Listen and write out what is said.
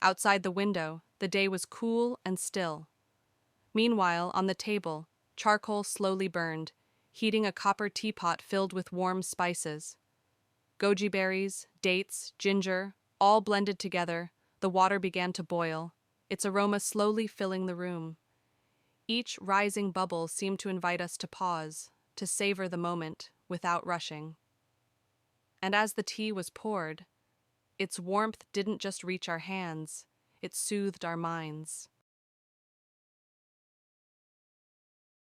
Outside the window, the day was cool and still. Meanwhile, on the table, charcoal slowly burned, heating a copper teapot filled with warm spices. Goji berries, dates, ginger, all blended together, the water began to boil, its aroma slowly filling the room. Each rising bubble seemed to invite us to pause, to savor the moment without rushing. And as the tea was poured, its warmth didn't just reach our hands, it soothed our minds.